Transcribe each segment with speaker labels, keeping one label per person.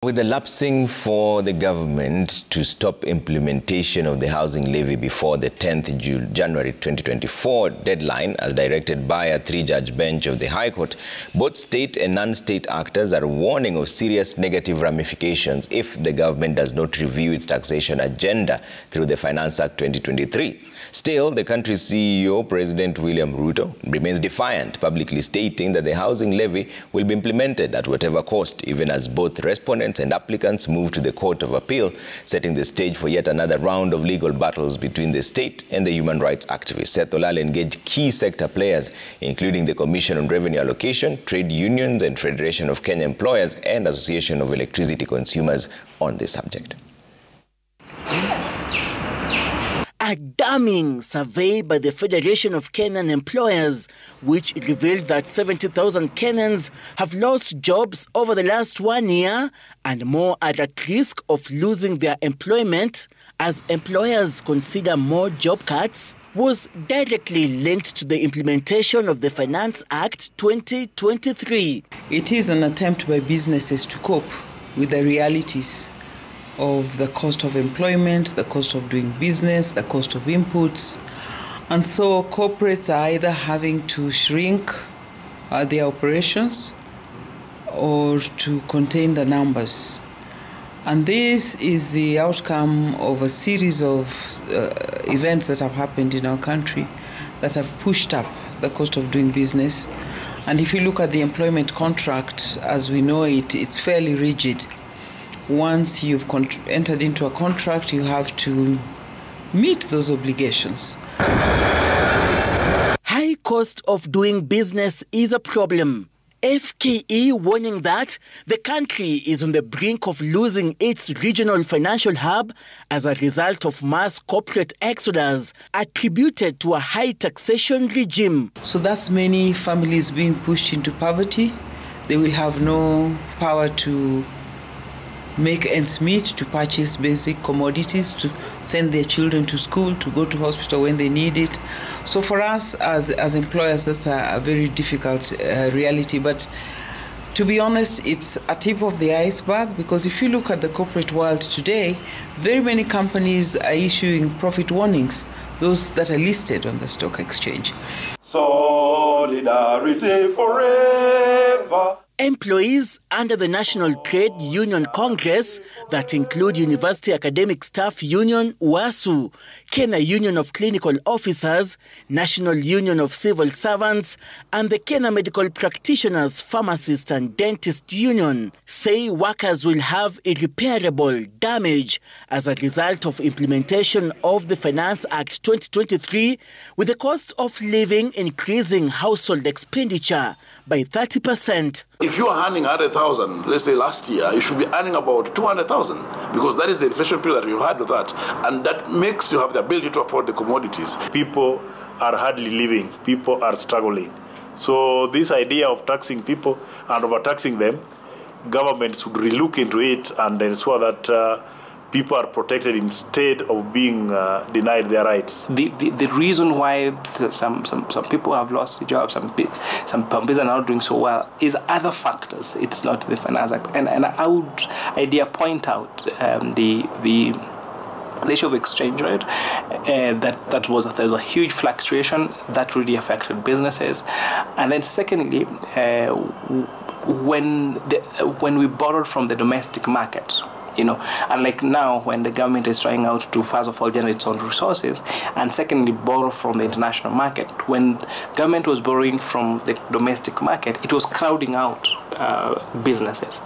Speaker 1: With the lapsing for the government to stop implementation of the housing levy before the 10th January 2024 deadline, as directed by a three-judge bench of the High Court, both state and non-state actors are warning of serious negative ramifications if the government does not review its taxation agenda through the Finance Act 2023. Still, the country's CEO, President William Ruto, remains defiant, publicly stating that the housing levy will be implemented at whatever cost, even as both respondents and applicants move to the Court of Appeal, setting the stage for yet another round of legal battles between the state and the human rights activists. Seth Olale engaged key sector players, including the Commission on Revenue Allocation, trade unions and Federation of Kenya Employers and Association of Electricity Consumers on this subject.
Speaker 2: A damning survey by the Federation of Kenyan Employers, which revealed that 70,000 Kenyans have lost jobs over the last 1 year and more are at risk of losing their employment as employers consider more job cuts, was directly linked to the implementation of the Finance Act 2023.
Speaker 3: It is an attempt by businesses to cope with the realities of the cost of employment, the cost of doing business, the cost of inputs. And so corporates are either having to shrink their operations or to contain the numbers. And this is the outcome of a series of events that have happened in our country that have pushed up the cost of doing business. And if you look at the employment contract, as we know it, it's fairly rigid. Once you've entered into a contract, you have to meet those obligations.
Speaker 2: High cost of doing business is a problem. FKE warning that the country is on the brink of losing its regional financial hub as a result of mass corporate exodus attributed to a high taxation regime.
Speaker 3: So that's many families being pushed into poverty. They will have no power to make ends meet, to purchase basic commodities, to send their children to school, to go to hospital when they need it. So for us as employers, that's a very difficult reality. But to be honest, it's a tip of the iceberg, because if you look at the corporate world today, very many companies are issuing profit warnings, those that are listed on the stock exchange.
Speaker 4: Solidarity forever.
Speaker 2: Employees under the National Trade Union Congress, that include University Academic Staff Union, UASU, Kenya Union of Clinical Officers, National Union of Civil Servants, and the Kenya Medical Practitioners, Pharmacists and Dentists Union, say workers will have irreparable damage as a result of implementation of the Finance Act 2023, with the cost of living increasing household expenditure by 30%.
Speaker 4: If you are earning 100,000, let's say last year, you should be earning about 200,000, because that is the inflation period that we've had with that. And that makes you have the ability to afford the commodities.
Speaker 5: People are hardly living. People are struggling. So this idea of taxing people and overtaxing them, government should relook into it and ensure that people are protected instead of being denied their rights.
Speaker 6: The reason why some people have lost their jobs, some companies are not doing so well, is other factors. It's not the Finance Act. And I would point out the issue of exchange rate. There was a huge fluctuation that really affected businesses. And then secondly, when we borrowed from the domestic market, unlike now when the government is trying out to, first of all, generate its own resources, and secondly, borrow from the international market. When government was borrowing from the domestic market, it was crowding out businesses.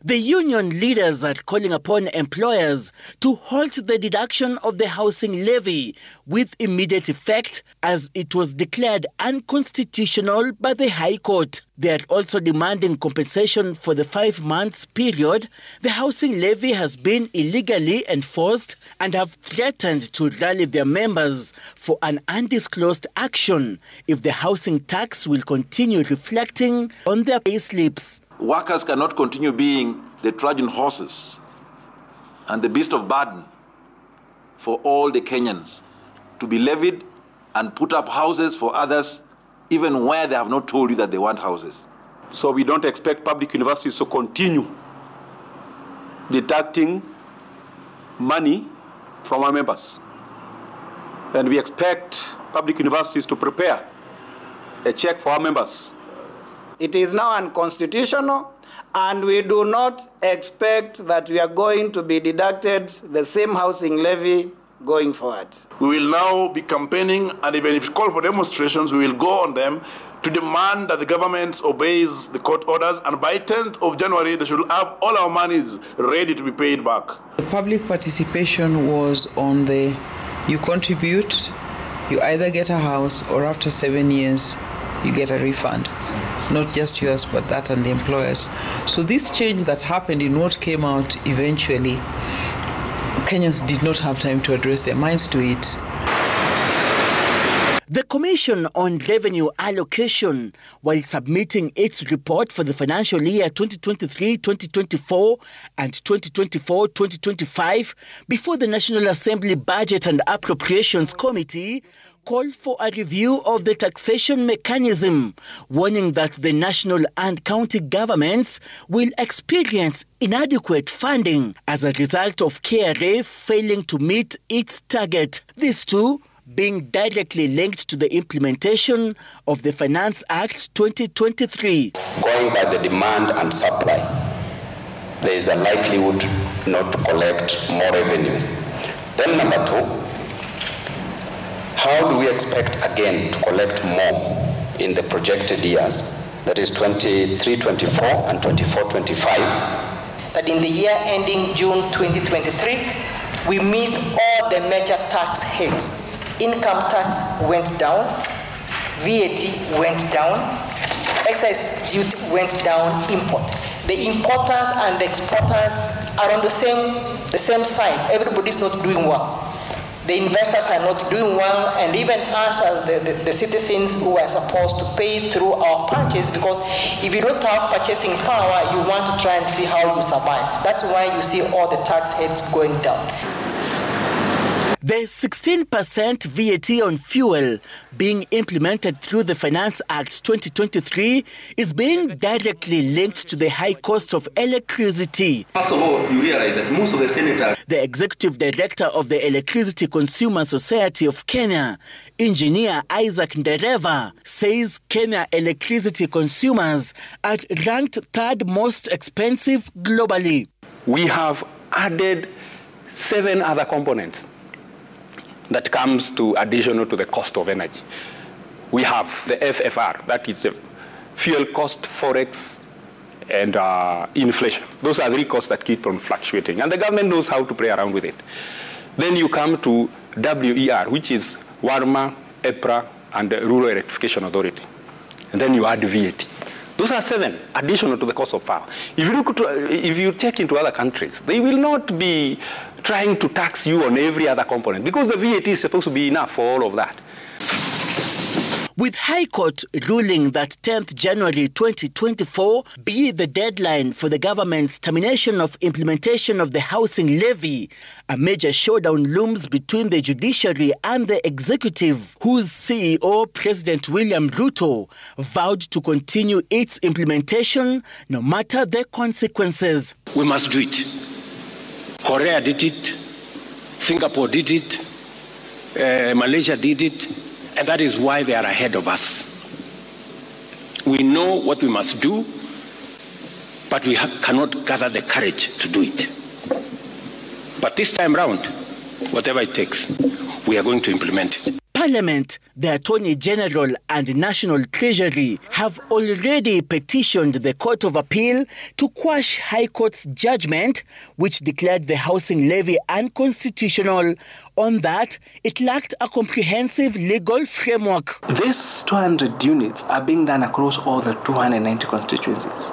Speaker 2: The union leaders are calling upon employers to halt the deduction of the housing levy with immediate effect, as it was declared unconstitutional by the High Court. They are also demanding compensation for the 5 months period the housing levy has been illegally enforced, and have threatened to rally their members for an undisclosed action if the housing tax will continue reflecting on their payslips.
Speaker 4: Workers cannot continue being the Trojan horses and the beast of burden for all the Kenyans to be levied and put up houses for others, even where they have not told you that they want houses.
Speaker 7: So we don't expect public universities to continue deducting money from our members. And we expect public universities to prepare a check for our members.
Speaker 8: It is now unconstitutional, and we do not expect that we are going to be deducted the same housing levy going forward.
Speaker 9: We will now be campaigning, and even if call for demonstrations, we will go on them to demand that the government obeys the court orders, and by 10th of January, they should have all our monies ready to be paid back.
Speaker 3: The public participation was on the, you contribute, you either get a house, or after 7 years, you get a refund. Not just yours, but that and the employers. So this change that happened in what came out eventually, Kenyans did not have time to address their minds to it.
Speaker 2: The Commission on Revenue Allocation, while submitting its report for the financial year 2023-2024 and 2024-2025 before the National Assembly Budget and Appropriations Committee, called for a review of the taxation mechanism, warning that the national and county governments will experience inadequate funding as a result of KRA failing to meet its target. These two being directly linked to the implementation of the Finance Act 2023.
Speaker 10: Going by the demand and supply, there is a likelihood not to collect more revenue. Then number two, how do we expect again to collect more in the projected years, that is 23-24 and 24-25?
Speaker 11: That in the year ending June 2023, we missed all the major tax hits. Income tax went down, VAT went down, excise duty went down, import. The importers and the exporters are on the same side. Everybody's not doing well. The investors are not doing well, and even us as the citizens who are supposed to pay through our purchase, because if you don't have purchasing power, you want to try and see how you survive. That's why you see all the tax heads going down.
Speaker 2: The 16% VAT on fuel being implemented through the Finance Act 2023 is being directly linked to the high cost of electricity.
Speaker 12: First of all, you realize that most of the senators...
Speaker 2: The Executive Director of the Electricity Consumer Society of Kenya, Engineer Isaac Ndereva, says Kenya electricity consumers are ranked third most expensive globally.
Speaker 13: We have added 7 other components that comes to additional to the cost of energy. We have the FFR, that is fuel cost, forex, and inflation. Those are 3 costs that keep on fluctuating, and the government knows how to play around with it. Then you come to WER, which is WARMA, EPRA, and the Rural Electrification Authority. And then you add VAT. Those are 7 additional to the cost of power. If you take into other countries, they will not be trying to tax you on every other component, because the VAT is supposed to be enough for all of that.
Speaker 2: With High Court ruling that 10th January 2024 be the deadline for the government's termination of implementation of the housing levy, a major showdown looms between the judiciary and the executive, whose CEO, President William Ruto, vowed to continue its implementation no matter the consequences.
Speaker 14: We must do it. Korea did it, Singapore did it, Malaysia did it, and that is why they are ahead of us. We know what we must do, but we cannot gather the courage to do it. But this time round, whatever it takes, we are going to implement it.
Speaker 2: Parliament, the Attorney General and National Treasury have already petitioned the Court of Appeal to quash High Court's judgment, which declared the housing levy unconstitutional. On that, it lacked a comprehensive legal framework.
Speaker 6: These 200 units are being done across all the 290 constituencies.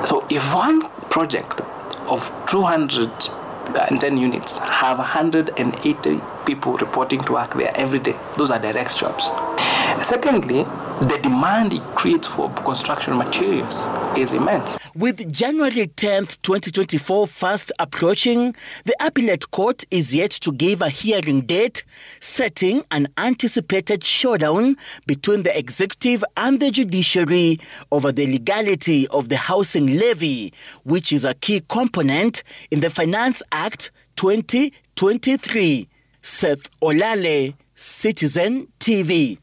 Speaker 6: So if one project of 210 units have 180 people reporting to work there every day, those are direct jobs. Secondly, the demand it creates for construction materials is immense.
Speaker 2: With January 10th, 2024 fast approaching, the appellate court is yet to give a hearing date, setting an anticipated showdown between the executive and the judiciary over the legality of the housing levy, which is a key component in the Finance Act 2023. Seth Olale, Citizen TV.